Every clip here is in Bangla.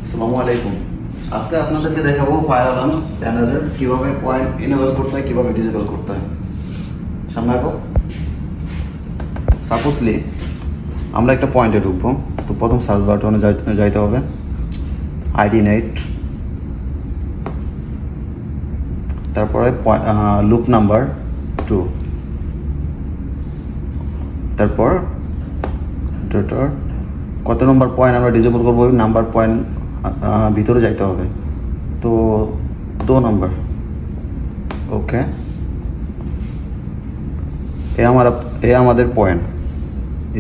আসসালামু আলাইকুম। আজকে আপনাদেরকে দেখাবো ফায়ার অ্যালার্ম প্যানেলের কিভাবে পয়েন্ট ইনেবল করতে হয়, কিভাবে ডিসেবল করতে হয়। সামনে আঁকো। সাপোজলি আমরা একটা পয়েন্টে ঢুকবো, তো প্রথম সার্চ বাটনে যাইতে হবে, আইডি নেট, তারপরে লুপ নাম্বার 2, তারপর কত নম্বর পয়েন্ট আমরা ডিসেবল করবো ওই নাম্বার পয়েন্ট ভিতরে যাইতে হবে, তো 2 নম্বর। ওকে, আমাদের পয়েন্ট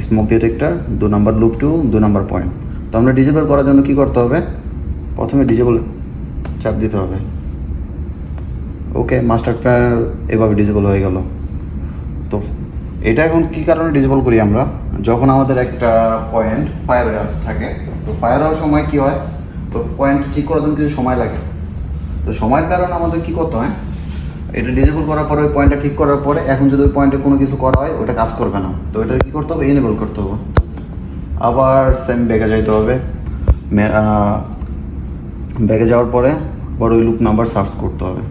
স্মোক ডিটেক্টর 2 নম্বর, লুপ 2 2 নম্বর পয়েন্ট। তো আমরা ডিসেবল করার জন্য কি করতে হবে, প্রথমে ডিসেবল চাপ দিতে হবে। ওকে, মাস্টার প্যানেল এভাবে ডিসেবল হয়ে গেল। তো এটা এখন কি কারণে ডিসেবল করি আমরা, যখন আমাদের একটা পয়েন্ট ফায়ার থাকে, তো ফায়ার হওয়ার সময় কি হয়, তো পয়েন্ট ঠিক করার জন্য কিছু সময় লাগে। তো সময়ের কারণে আমাদের কি করতে হয়, এটা ডিসেবল করার পরে ওই পয়েন্টটা ঠিক করার পরে এখন যদি ওই পয়েন্টে কোনো কিছু করা হয় ওটা কাজ করবে না, তো এটা কি করতে হবে, এনেবল করতে হবে। আবার সেম ব্যাগে যাইতে হবে, ব্যাগে যাওয়ার পরে আবার ওই লুপ নাম্বার সার্চ করতে হবে।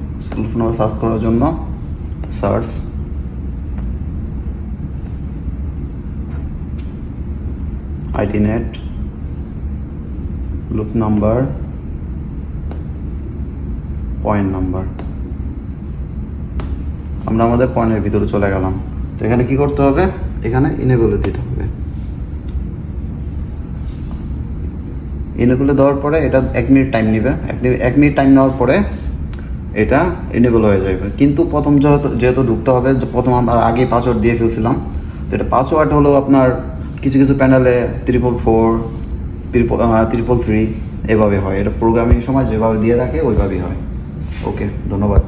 লুপ নাম্বার সার্চ করার জন্য search ID net, loop number, point number. আমরা আমাদের পয়েন্টের ভিতরে চলে গেলাম। তো এখানে কি করতে হবে, এখানে ইনেবলে দিতে হবে। ইনেবলে দেওয়ার পরে এটা 1 মিনিট টাইম নেবে। 1 মিনিট টাইম নেওয়ার পরে এটা ইনেবল হয়ে যাবে। কিন্তু প্রথম যেহেতু ঢুকতে হবে, প্রথম আমরা আগে পাসওয়ার্ড দিয়ে ফেলছিলাম, তো এটা পাসওয়ার্ড হলো আপনার কিছু কিছু প্যানেলে 444, 333 এভাবে হয়। এটা প্রোগ্রামিং সময় যেভাবে দিয়ে রাখে ওইভাবেই হয়। ওকে, ধন্যবাদ।